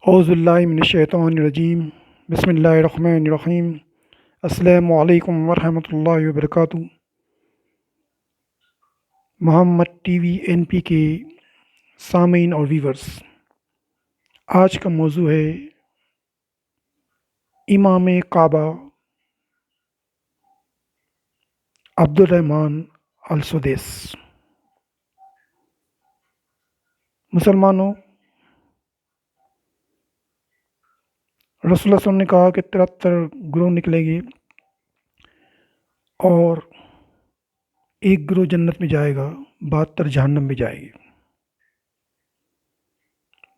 اعوذ باللہ من الشیطان الرجیم، بسم اللہ الرحمن الرحیم۔ السلام علیکم ورحمۃ اللہ وبرکاتہ۔ محمد ٹی وی این پی کے سامعین اور ویورز، آج کا موضوع ہے امام کعبہ عبدالرحمن السدیس۔ مسلمانوں، رسول اللہ صلی اللہ علیہ وسلم نے کہا کہ 73 گروہ نکلیں گے اور ایک گروہ جنت میں جائے گا، 72 جہنم میں جائے گی۔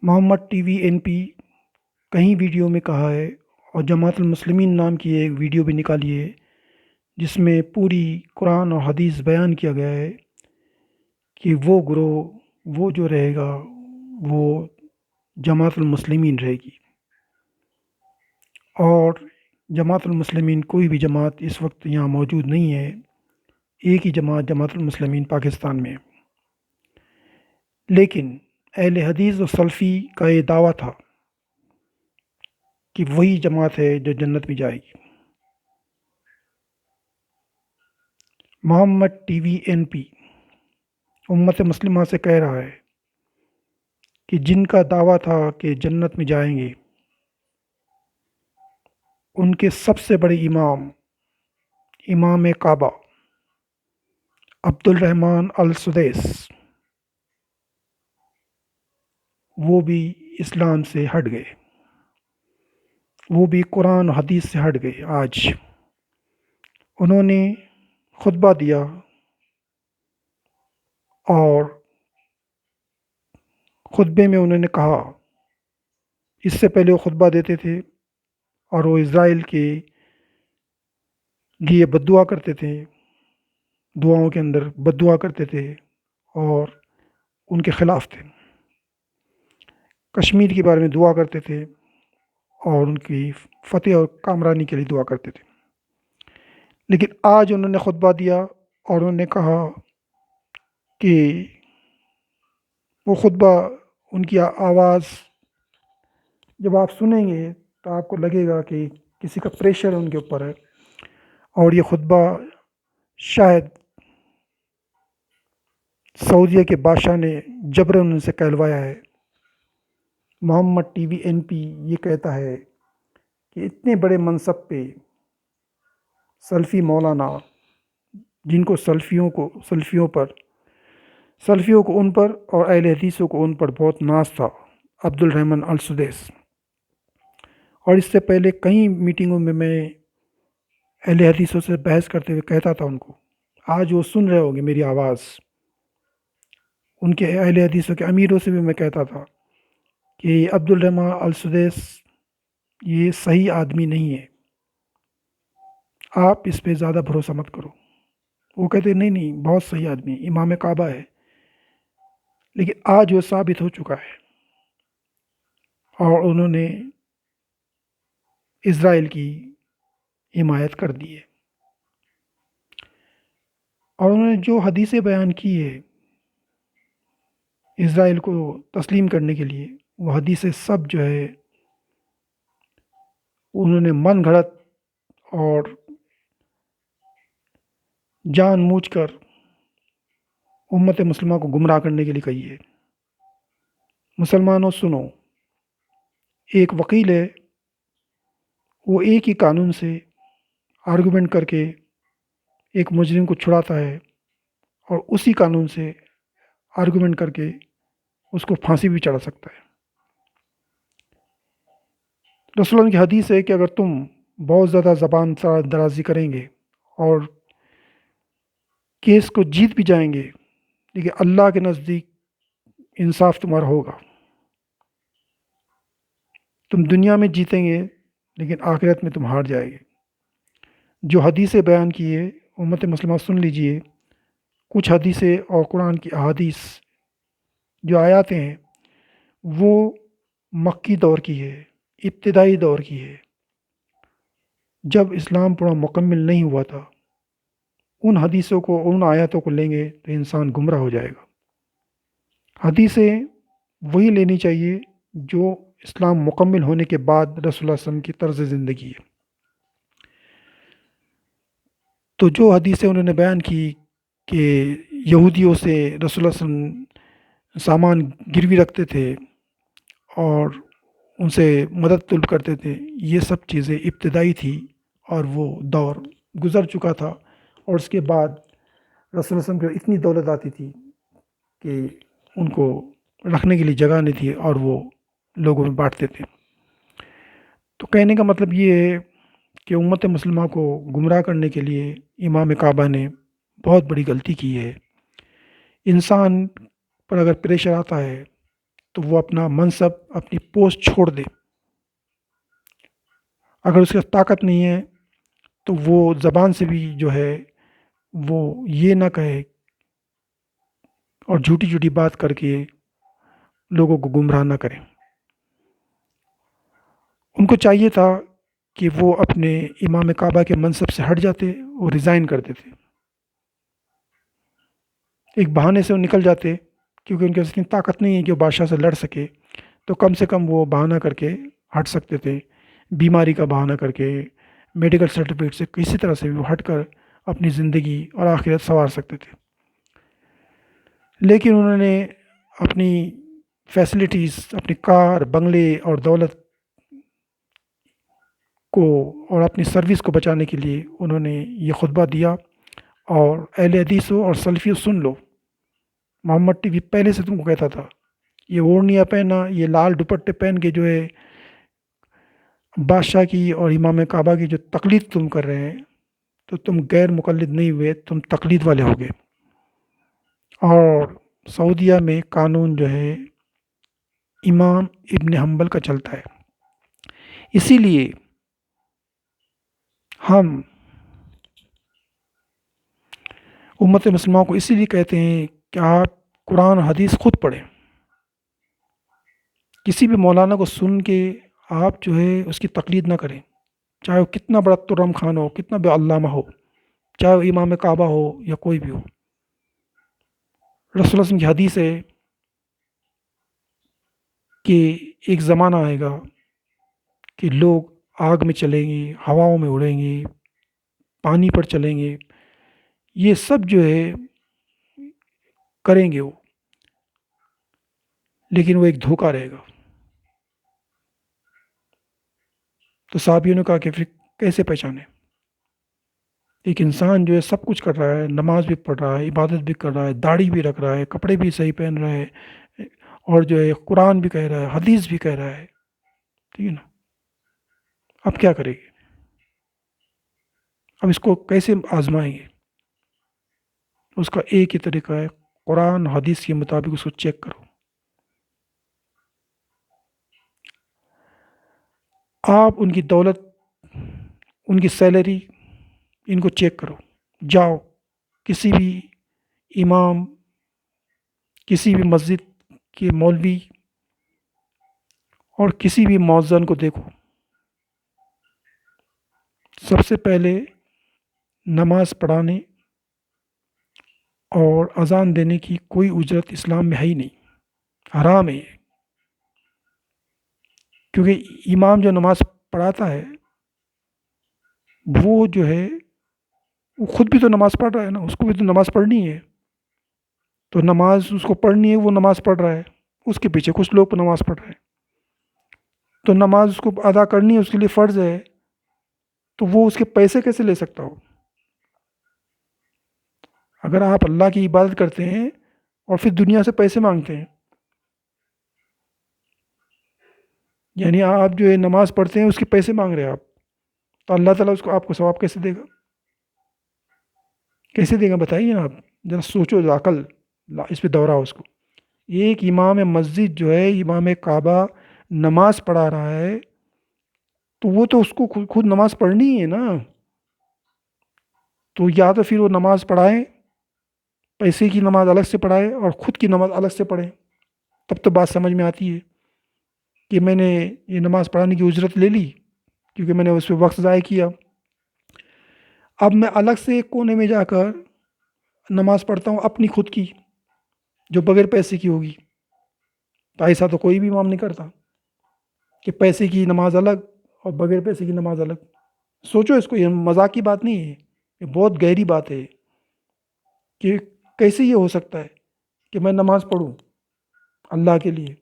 محمد ٹی وی این پی کہیں ویڈیو میں کہا ہے، اور جماعت المسلمین نام کی ایک ویڈیو بھی نکالی ہے جس میں پوری قرآن اور حدیث بیان کیا گیا ہے کہ وہ گروہ، وہ جو رہے گا وہ جماعت المسلمین رہے گی۔ اور جماعت المسلمین کوئی بھی جماعت اس وقت یہاں موجود نہیں ہے، ایک ہی جماعت جماعت المسلمین پاکستان میں ہے۔ لیکن اہل حدیث و سلفی کا یہ دعویٰ تھا کہ وہی جماعت ہے جو جنت میں جائے گی۔ محمد ٹی وی این پی امت مسلمہ سے کہہ رہا ہے کہ جن کا دعویٰ تھا کہ جنت میں جائیں گے، ان کے سب سے بڑے امام کعبہ عبدالرحمن السدیس، وہ بھی اسلام سے ہٹ گئے، وہ بھی قرآن و حدیث سے ہٹ گئے۔ آج انہوں نے خطبہ دیا اور خطبے میں انہوں نے کہا، اس سے پہلے وہ خطبہ دیتے تھے اور وہ اسرائیل کے لیے بد دعا کرتے تھے، دعاؤں کے اندر بد دعا کرتے تھے اور ان کے خلاف تھے، کشمیر کے بارے میں دعا کرتے تھے اور ان کی فتح اور کامرانی کے لیے دعا کرتے تھے۔ لیکن آج انہوں نے خطبہ دیا اور انہوں نے کہا کہ وہ خطبہ، ان کی آواز جب آپ سنیں گے تو آپ کو لگے گا کہ کسی کا پریشر ان کے اوپر ہے، اور یہ خطبہ شاید سعودیہ کے بادشاہ نے جبراً ان سے کہلوایا ہے۔ محمد ٹی وی این پی یہ کہتا ہے کہ اتنے بڑے منصب پہ سلفی مولانا، جن کو سلفیوں کو ان پر اور اہل حدیثوں کو ان پر بہت ناز تھا، عبدالرحمن السدیس۔ اور اس سے پہلے کئی میٹنگوں میں اہل حدیثوں سے بحث کرتے ہوئے کہتا تھا ان کو، آج وہ سن رہے ہوں گے میری آواز، ان کے اہل حدیثوں کے امیروں سے بھی میں کہتا تھا کہ عبدالرحمن السدیس یہ صحیح آدمی نہیں ہے، آپ اس پہ زیادہ بھروسہ مت کرو۔ وہ کہتے نہیں بہت صحیح آدمی ہے، امام کعبہ ہے۔ لیکن آج وہ ثابت ہو چکا ہے اور انہوں نے اسرائیل کی حمایت کر دی ہے، اور انہوں نے جو حدیثیں بیان کی ہے اسرائیل کو تسلیم کرنے کے لیے، وہ حدیثیں سب جو ہے انہوں نے من گھڑت اور جان بوجھ کر امت مسلمہ کو گمراہ کرنے کے لیے کہی ہے۔ مسلمانوں سنو، ایک وکیل ہے، وہ ایک ہی قانون سے آرگومنٹ کر کے ایک مجرم کو چھڑاتا ہے، اور اسی قانون سے آرگومنٹ کر کے اس کو پھانسی بھی چڑھا سکتا ہے۔ رسول اللہ کی حدیث ہے کہ اگر تم بہت زیادہ زبان درازی کریں گے اور کیس کو جیت بھی جائیں گے، لیکن اللہ کے نزدیک انصاف تمہارا ہوگا۔ تم دنیا میں جیتیں گے لیکن آخرت میں تم ہار جائے گے۔ جو حدیثیں بیان کی ہے امت مسلمہ سن لیجئے، کچھ حدیثیں اور قرآن کی احادیث جو آیاتیں ہیں وہ مکی دور کی ہے، ابتدائی دور کی ہے، جب اسلام پورا مکمل نہیں ہوا تھا۔ ان حدیثوں کو، ان آیاتوں کو لیں گے تو انسان گمراہ ہو جائے گا۔ حدیثیں وہی لینی چاہیے جو اسلام مکمل ہونے کے بعد رسول اللہ صلی اللہ علیہ وسلم کی طرز زندگی ہے۔ تو جو حدیثیں انہوں نے بیان کی کہ یہودیوں سے رسول اللہ صلی اللہ علیہ وسلم سامان گروی رکھتے تھے اور ان سے مدد طلب کرتے تھے، یہ سب چیزیں ابتدائی تھی اور وہ دور گزر چکا تھا، اور اس کے بعد رسول اللہ علیہ وسلم کو اتنی دولت آتی تھی کہ ان کو رکھنے کے لیے جگہ نہیں تھی اور وہ لوگوں میں بانٹتے تھے۔ تو کہنے کا مطلب یہ ہے کہ امت مسلمہ کو گمراہ کرنے کے لیے امام کعبہ نے بہت بڑی غلطی کی ہے۔ انسان پر اگر پریشر آتا ہے تو وہ اپنا منصب، اپنی پوسٹ چھوڑ دے۔ اگر اس کے پاس طاقت نہیں ہے تو وہ زبان سے بھی جو ہے وہ یہ نہ کہے اور جھوٹی جھوٹی بات کر کے لوگوں کو گمراہ نہ کریں۔ ان کو چاہیے تھا کہ وہ اپنے امام کعبہ کے منصب سے ہٹ جاتے اور ریزائن کر دیتے، ایک بہانے سے وہ نکل جاتے، کیونکہ ان کے اتنی طاقت نہیں ہے کہ وہ بادشاہ سے لڑ سکے، تو کم سے کم وہ بہانہ کر کے ہٹ سکتے تھے، بیماری کا بہانہ کر کے، میڈیکل سرٹیفکیٹ سے کسی طرح سے بھی وہ ہٹ کر اپنی زندگی اور آخرت سنوار سکتے تھے۔ لیکن انہوں نے اپنی فیسلٹیز، اپنی کار، بنگلے اور دولت کو اور اپنی سروس کو بچانے کے لیے انہوں نے یہ خطبہ دیا، اور اہل حدیثوں اور سلفیوں سن لو، محمد ٹی وی پہلے سے تم کو کہتا تھا، یہ اوڑھنیاں پہنا، یہ لال دوپٹے پہن کے جو ہے بادشاہ کی اور امام کعبہ کی جو تقلید تم کر رہے ہیں، تو تم غیر مقلد نہیں ہوئے، تم تقلید والے ہو گئے۔ اور سعودیہ میں قانون جو ہے امام ابن حنبل کا چلتا ہے، اسی لیے ہم امت مسلمہ کو اسی لیے کہتے ہیں کہ آپ قرآن و حدیث خود پڑھیں، کسی بھی مولانا کو سن کے آپ جو ہے اس کی تقلید نہ کریں، چاہے وہ کتنا بڑا ترم خان ہو، کتنا بھی علامہ ہو، چاہے وہ امام کعبہ ہو یا کوئی بھی ہو۔ رسول اللہ صلی اللہ علیہ وسلم کی حدیث ہے کہ ایک زمانہ آئے گا کہ لوگ آگ میں چلیں گے، ہواؤں میں اڑیں گے، پانی پر چلیں گے، یہ سب جو ہے کریں گے وہ، لیکن وہ ایک دھوکہ رہے گا۔ تو صحابیوں نے کہا کہ پھر کیسے پہچانے؟ ایک انسان جو ہے سب کچھ کر رہا ہے، نماز بھی پڑھ رہا ہے، عبادت بھی کر رہا ہے، داڑھی بھی رکھ رہا ہے، کپڑے بھی صحیح پہن رہا ہے، اور جو ہے قرآن بھی کہہ رہا ہے، حدیث بھی کہہ رہا ہے، ٹھیک ہے نا؟ اب کیا کرے گی؟ اب اس کو کیسے آزمائیں گے؟ اس کا ایک ہی طریقہ ہے، قرآن حدیث کے مطابق اس کو چیک کرو۔ آپ ان کی دولت، ان کی سیلری، ان کو چیک کرو، جاؤ کسی بھی امام، کسی بھی مسجد کے مولوی اور کسی بھی مؤذن کو دیکھو، سب سے پہلے نماز پڑھانے اور اذان دینے کی کوئی اجرت اسلام میں ہے ہی نہیں، حرام ہے یہ، کیونکہ امام جو نماز پڑھاتا ہے وہ جو ہے وہ خود بھی تو نماز پڑھ رہا ہے نا، اس کو بھی تو نماز پڑھنی ہے، تو نماز اس کو پڑھنی ہے، وہ نماز پڑھ رہا ہے، اس کے پیچھے کچھ لوگ نماز پڑھ رہے ہیں، تو نماز اس کو ادا کرنی ہے، اس کے لیے فرض ہے، تو وہ اس کے پیسے کیسے لے سکتا ہو؟ اگر آپ اللہ کی عبادت کرتے ہیں اور پھر دنیا سے پیسے مانگتے ہیں، یعنی آپ جو ہے نماز پڑھتے ہیں اس کے پیسے مانگ رہے ہیں آپ، تو اللہ تعالیٰ اس کو آپ کو ثواب کیسے دے گا؟ کیسے دے گا بتائیے نا آپ، ذرا سوچو، عقل اس پہ دوہراؤ اس کو۔ ایک امام مسجد جو ہے، امام کعبہ نماز پڑھا رہا ہے، تو وہ تو اس کو خود نماز پڑھنی ہے نا، تو یا تو پھر وہ نماز پڑھائیں، پیسے کی نماز الگ سے پڑھائے اور خود کی نماز الگ سے پڑھیں، تب تو بات سمجھ میں آتی ہے کہ میں نے یہ نماز پڑھانے کی اجرت لے لی کیونکہ میں نے اس پہ وقت ضائع کیا، اب میں الگ سے ایک کونے میں جا کر نماز پڑھتا ہوں اپنی خود کی، جو بغیر پیسے کی ہوگی، تو ایسا تو کوئی بھی امام نہیں کرتا۔ کہ پیسے کی نماز الگ اور بغیر پیسے کی نماز الگ. سوچو اس کو، یہ مذاق کی بات نہیں ہے، یہ بہت گہری بات ہے کہ کیسے یہ ہو سکتا ہے کہ میں نماز پڑھوں اللہ کے لیے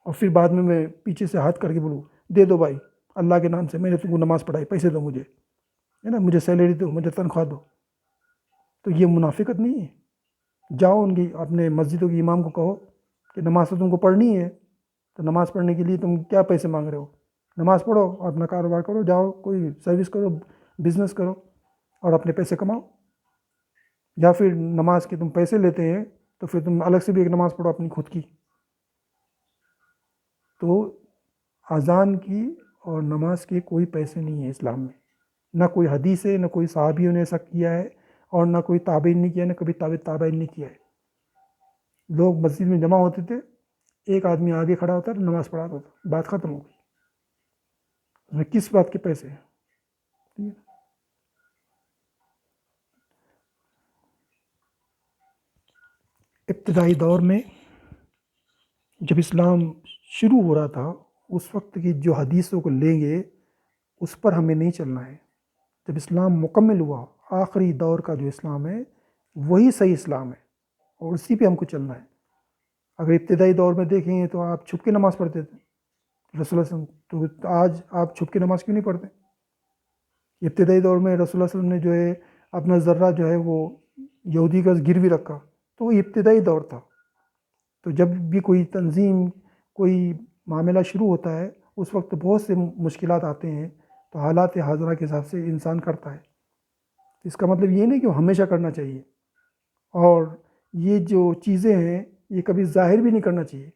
اور پھر بعد میں پیچھے سے ہاتھ کر کے بولوں دے دو بھائی اللہ کے نام سے، میں نے تم کو نماز پڑھائی، پیسے دو مجھے، ہے نا، مجھے سیلری دو، مجھے تنخواہ دو. تو یہ منافقت نہیں ہے؟ جاؤ ان کی اپنے مسجدوں کے امام کو کہو کہ نماز تو تم کو پڑھنی ہے، تو نماز پڑھنے کے لیے تم کیا پیسے مانگ رہے ہو؟ نماز پڑھو اور اپنا کاروبار کرو، جاؤ کوئی سروس کرو، بزنس کرو اور اپنے پیسے کماؤ. یا پھر نماز کے تم پیسے لیتے ہیں تو پھر تم الگ سے بھی ایک نماز پڑھو اپنی خود کی. تو اذان کی اور نماز کے کوئی پیسے نہیں ہیں اسلام میں، نہ کوئی حدیث ہے، نہ کوئی صحابیوں نے ایسا کیا ہے، اور نہ کوئی تابعین نے کیا، نہ کبھی تابعین نے کیا ہے. لوگ مسجد میں جمع ہوتے تھے، ایک آدمی آگے کھڑا ہوتا ہے، نماز پڑھاتا تھا، بات ختم ہو گئی. اس میں کس بات کے پیسے ہیں؟ ٹھیک ہے. ابتدائی دور میں جب اسلام شروع ہو رہا تھا، اس وقت کی جو حدیثوں کو لیں گے اس پر ہمیں نہیں چلنا ہے. جب اسلام مکمل ہوا، آخری دور کا جو اسلام ہے وہی صحیح اسلام ہے اور اسی پہ ہم کو چلنا ہے. اگر ابتدائی دور میں دیکھیں گے تو آپ چھپ کے نماز پڑھتے تھے، رسول اللہ صلی اللہ علیہ وسلم، تو آج آپ چھپ کے نماز کیوں نہیں پڑھتے؟ ابتدائی دور میں رسول اللہ صلی اللہ علیہ وسلم نے جو ہے اپنا ذرہ جو ہے وہ یہودی کا گروی رکھا، تو وہ ابتدائی دور تھا. تو جب بھی کوئی تنظیم، کوئی معاملہ شروع ہوتا ہے اس وقت بہت سے مشکلات آتے ہیں، تو حالات حاضرہ کے حساب سے انسان کرتا ہے. اس کا مطلب یہ نہیں کہ وہ ہمیشہ کرنا چاہیے، اور یہ جو چیزیں ہیں یہ کبھی ظاہر بھی نہیں کرنا چاہیے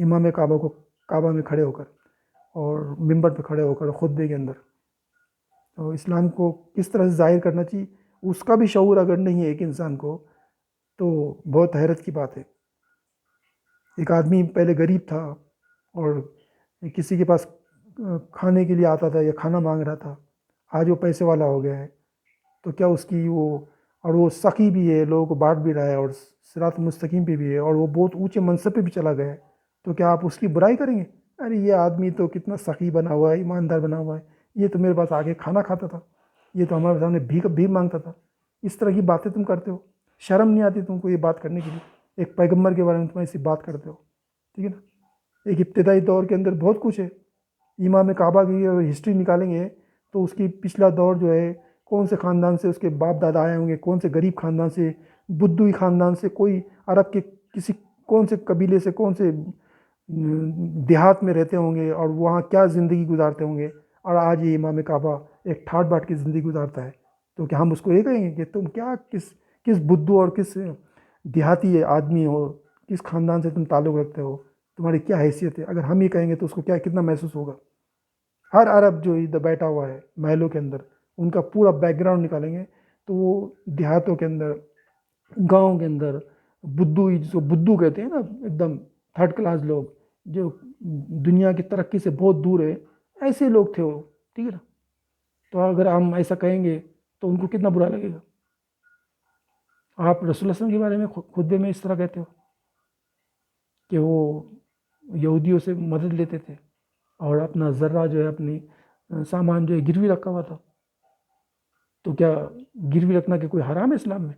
امام کعبہ میں کھڑے ہو کر اور ممبر پہ کھڑے ہو کر خطبے کے اندر. تو اسلام کو کس طرح سے ظاہر کرنا چاہیے اس کا بھی شعور اگر نہیں ہے ایک انسان کو تو بہت حیرت کی بات ہے. ایک آدمی پہلے غریب تھا اور کسی کے پاس کھانے کے لیے آتا تھا یا کھانا مانگ رہا تھا، آج وہ پیسے والا ہو گیا ہے. تو کیا اس کی اور وہ سخی بھی ہے، لوگوں کو بانٹ بھی رہا ہے اور صراط مستقیم پہ بھی ہے اور وہ بہت اونچے منصب پہ بھی چلا گیا ہے، تو کیا آپ اس کی برائی کریں گے؟ ارے یہ آدمی تو کتنا سخی بنا ہوا ہے، ایماندار بنا ہوا ہے، یہ تو میرے پاس آگے کھانا کھاتا تھا، یہ تو ہمارے سامنے بھیک مانگتا تھا. اس طرح کی باتیں تم کرتے ہو، شرم نہیں آتی تم کو یہ بات کرنے کے لیے؟ ایک پیغمبر کے بارے میں تم ایسی بات کرتے ہو، ٹھیک ہے نا. ایک ابتدائی دور کے اندر بہت کچھ ہے. امام کعبہ کی اگر ہسٹری نکالیں گے تو اس کی پچھلا دور جو ہے، کون سے خاندان سے اس کے باپ دادا آئے ہوں گے، کون سے غریب خاندان سے، بدوئی خاندان سے، کوئی عرب کے کسی کون سے قبیلے سے، کون سے دیہات میں رہتے ہوں گے اور وہاں کیا زندگی گزارتے ہوں گے، اور آج یہ امام کعبہ ایک ٹھاٹ باٹ کی زندگی گزارتا ہے. تو کیا ہم اس کو یہ کہیں گے کہ تم کیا کس بدو اور کس دیہاتی آدمی ہو، کس خاندان سے تم تعلق رکھتے ہو، تمہاری کیا حیثیت ہے؟ اگر ہم یہ کہیں گے تو اس کو کتنا محسوس ہوگا. ہر عرب جو ادھر بیٹھا ہوا ہے محلوں کے اندر، ان کا پورا بیک گراؤنڈ نکالیں گے تو وہ دیہاتوں کے اندر، گاؤں کے اندر بدو، جس کو بدو کہتے ہیں نا، ایک دم تھرڈ کلاس لوگ جو دنیا کی ترقی سے بہت دور ہے، ایسے لوگ تھے وہ، ٹھیک ہے نا. تو اگر ہم ایسا کہیں گے تو ان کو کتنا برا لگے گا. آپ رسول اللہ صلی اللہ علیہ وسلم کے بارے میں خطبے میں اس طرح کہتے ہو کہ وہ یہودیوں سے مدد لیتے تھے اور اپنا ذرہ جو ہے، اپنی سامان جو ہے گروی رکھا ہوا تھا. تو کیا گروی رکھنا کہ کوئی حرام ہے اسلام میں؟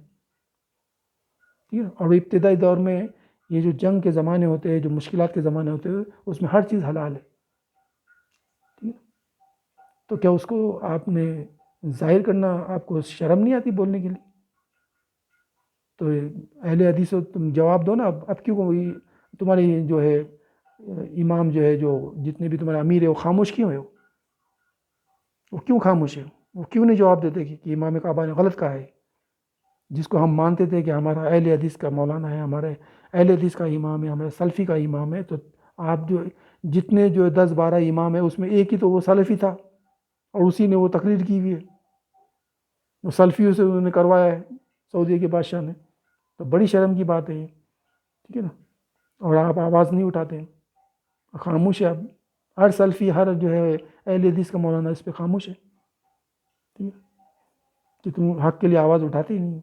ٹھیک ہے. اور ابتدائی دور میں یہ جو جنگ کے زمانے ہوتے ہیں، جو مشکلات کے زمانے ہوتے ہیں، اس میں ہر چیز حلال ہے. ٹھیک ہے. تو کیا اس کو آپ نے ظاہر کرنا، آپ کو شرم نہیں آتی بولنے کے لیے؟ تو اہل حدیث ہو، تم جواب دو نا. اب کیوں تمہاری جو ہے امام جو ہے، جو جتنے بھی تمہارے امیر ہے، وہ خاموش کیوں ہے؟ وہ کیوں خاموش ہے؟ وہ کیوں نہیں جواب دیتے کہ امام کعبہ نے غلط کہا ہے، جس کو ہم مانتے تھے کہ ہمارا اہل حدیث کا مولانا ہے، ہمارے اہل حدیث کا امام ہے، ہمارے سلفی کا امام ہے. تو آپ جو جتنے جو 10-12 امام ہے اس میں ایک ہی تو وہ سلفی تھا اور اسی نے وہ تقریر کی ہوئی ہے، وہ سلفیوں سے انہوں نے کروایا ہے سعودیہ کے بادشاہ نے. تو بڑی شرم کی بات ہے یہ، ٹھیک ہے نا. اور آپ آواز نہیں اٹھاتے ہیں، خاموش ہے. آپ ہر سلفی، ہر جو ہے اہل حدیث کا مولانا اس پہ خاموش ہے، ٹھیک ہے، کہ تم حق کے لیے آواز اٹھاتے ہی نہیں.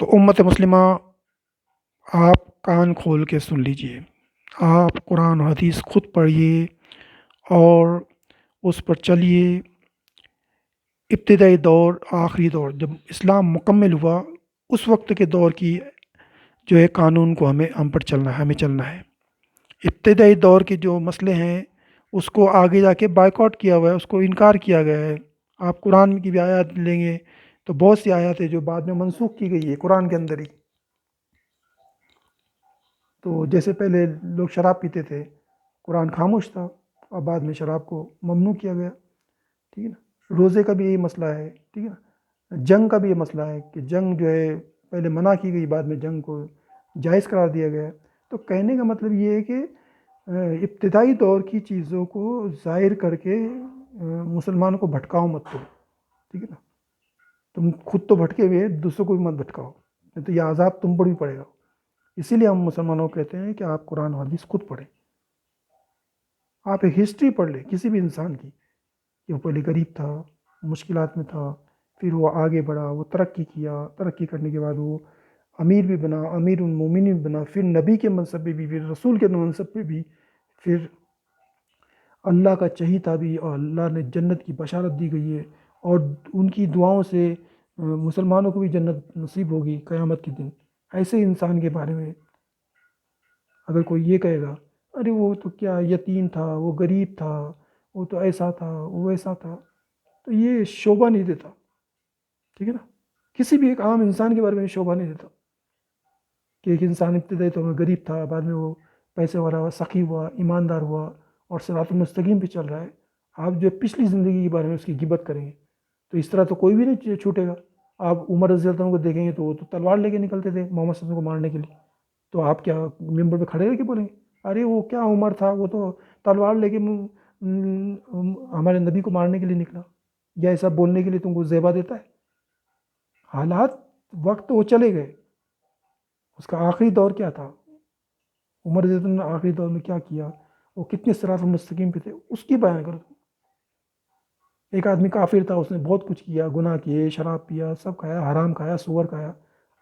تو امت مسلمہ، آپ کان کھول کے سن لیجئے، آپ قرآن و حدیث خود پڑھیے اور اس پر چلیے۔ ابتدائی دور، آخری دور، جب اسلام مکمل ہوا اس وقت کے دور کی جو ہے قانون کو ہم پر چلنا ہے، ہمیں چلنا ہے۔ ابتدائی دور کے جو مسئلے ہیں اس کو آگے جا کے بائیکاٹ کیا ہوا ہے، اس کو انکار کیا گیا ہے۔ آپ قرآن کی بھی آیات لیں گے تو بہت سی آیات ہیں جو بعد میں منسوخ کی گئی ہے قرآن کے اندر ہی۔ تو جیسے پہلے لوگ شراب پیتے تھے، قرآن خاموش تھا اور بعد میں شراب کو ممنوع کیا گیا، ٹھیک ہے نا۔ روزے کا بھی یہی مسئلہ ہے، ٹھیک ہے نا۔ جنگ کا بھی یہ مسئلہ ہے کہ جنگ جو ہے پہلے منع کی گئی، بعد میں جنگ کو جائز قرار دیا گیا۔ تو کہنے کا مطلب یہ ہے کہ ابتدائی دور کی چیزوں کو ظاہر کر کے مسلمانوں کو بھٹکاؤ مت تم، ٹھیک ہے نا۔ تم خود تو بھٹکے ہوئے، دوسروں کو بھی مت بھٹکاؤ، نہیں تو یہ عذاب تم پر بھی پڑے گا۔ اسی لیے ہم مسلمانوں کو کہتے ہیں کہ آپ قرآن و حدیث خود پڑھیں۔ آپ ایک ہسٹری پڑھ لیں کسی بھی انسان کی، کہ وہ پہلے غریب تھا، مشکلات میں تھا، پھر وہ آگے بڑھا، وہ ترقی کیا، ترقی کرنے کے بعد وہ امیر بھی بنا، امیر المومنین بھی بنا، پھر نبی کے منصب پہ بھی، پھر رسول کے منصب پہ بھی، پھر اللہ کا چہیتا بھی، اور اللہ نے جنت کی بشارت دی گئی ہے، اور ان کی دعاؤں سے مسلمانوں کو بھی جنت نصیب ہوگی قیامت کے دن۔ ایسے انسان کے بارے میں اگر کوئی یہ کہے گا ارے وہ تو کیا یتیم تھا، وہ غریب تھا، وہ تو ایسا تھا، وہ ویسا تھا، تو یہ شوبہ نہیں دیتا، ٹھیک ہے نا۔ کسی بھی ایک عام انسان کے بارے میں شوبہ نہیں دیتا کہ ایک انسان ابتدائی طور میں غریب تھا، بعد میں وہ پیسے والا ہوا، سخی ہوا، ایماندار ہوا، اور صراط المستقیم پہ چل رہا ہے۔ آپ جو پچھلی زندگی کے بارے میں اس کی غیبت کریں گے تو اس طرح تو کوئی بھی نہیں چھوٹے گا۔ آپ عمر رضی اللہ عنہ کو دیکھیں گے تو وہ تو تلوار لے کے نکلتے تھے محمد صلی اللہ علیہ وسلم کو مارنے کے لیے، تو آپ کیا ممبر پہ کھڑے رہ کے بولیں گے ارے وہ کیا عمر تھا، وہ تو تلوار لے کے ہمارے نبی کو مارنے کے لیے نکلا؟ یا ایسا بولنے کے لیے تم کو زیبا دیتا ہے؟ حالات، وقت وہ چلے گئے۔ اس کا آخری دور کیا تھا، عمر رضی اللہ عنہ نے آخری دور میں کیا کیا، وہ کتنے صراط المستقیم پہ تھے، اس کی بیان کرو۔ ایک آدمی کافر تھا، اس نے بہت کچھ کیا، گناہ کیے، شراب پیا، سب کھایا، حرام کھایا، سور کھایا،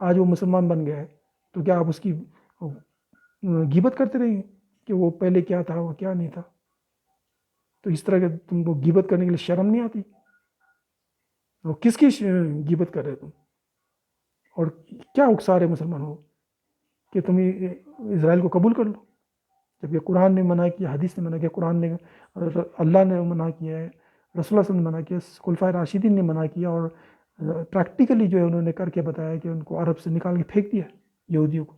آج وہ مسلمان بن گیا ہے، تو کیا آپ اس کی غیبت کرتے رہیں گے کہ وہ پہلے کیا تھا، وہ کیا نہیں تھا؟ تو اس طرح کے تم کو غیبت کرنے کے لیے شرم نہیں آتی؟ وہ کس کی غیبت کر رہے تم؟ اور کیا اکسا رہے مسلمانوں کو کہ تم اسرائیل کو قبول کر لو، جب یہ قرآن نے منع کیا، حدیث نے منع کیا، قرآن نے، اللہ نے منع کیا ہے، رسول اللہ صلی اللہ علیہ وسلم نے منع کیا، خلفائے راشدین نے منع کیا، اور پریکٹیکلی جو ہے انہوں نے کر کے بتایا کہ ان کو عرب سے نکال کے پھینک دیا یہودیوں کو،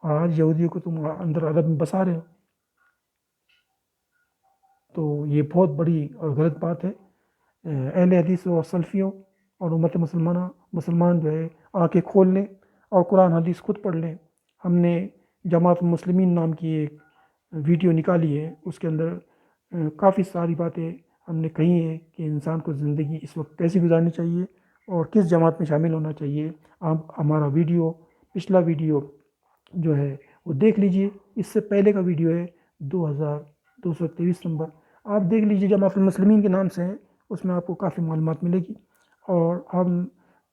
اور آج یہودیوں کو تم اندر عرب میں بسا رہے ہو۔ تو یہ بہت بڑی اور غلط بات ہے۔ اہل حدیث اور سلفیوں اور امت مسلمان جو ہے آنکھیں کھول لیں اور قرآن حدیث خود پڑھ لیں۔ ہم نے جماعت المسلمین نام کی ایک ویڈیو نکالی ہے، اس کے اندر کافی ساری باتیں ہم نے کہی ہیں کہ انسان کو زندگی اس وقت کیسی گزارنی چاہیے اور کس جماعت میں شامل ہونا چاہیے۔ آپ ہمارا ویڈیو، پچھلا ویڈیو جو ہے وہ دیکھ لیجئے، اس سے پہلے کا ویڈیو ہے 2223 نمبر، آپ دیکھ لیجئے، جماعت المسلمین کے نام سے ہے، اس میں آپ کو کافی معلومات ملے گی۔ اور ہم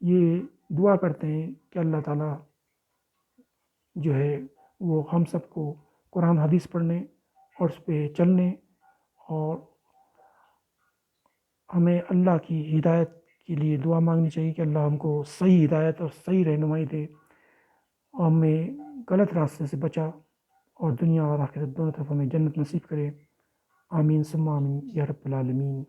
یہ دعا کرتے ہیں کہ اللہ تعالیٰ جو ہے وہ ہم سب کو قرآن حدیث پڑھنے اور اس پہ چلنے، اور ہمیں اللہ کی ہدایت کے لیے دعا مانگنی چاہیے کہ اللہ ہم کو صحیح ہدایت اور صحیح رہنمائی دے، اور ہمیں غلط راستے سے بچا، اور دنیا اور آخرت دونوں طرف ہمیں جنت نصیب کرے۔ آمین ثم آمین یا رب العالمین۔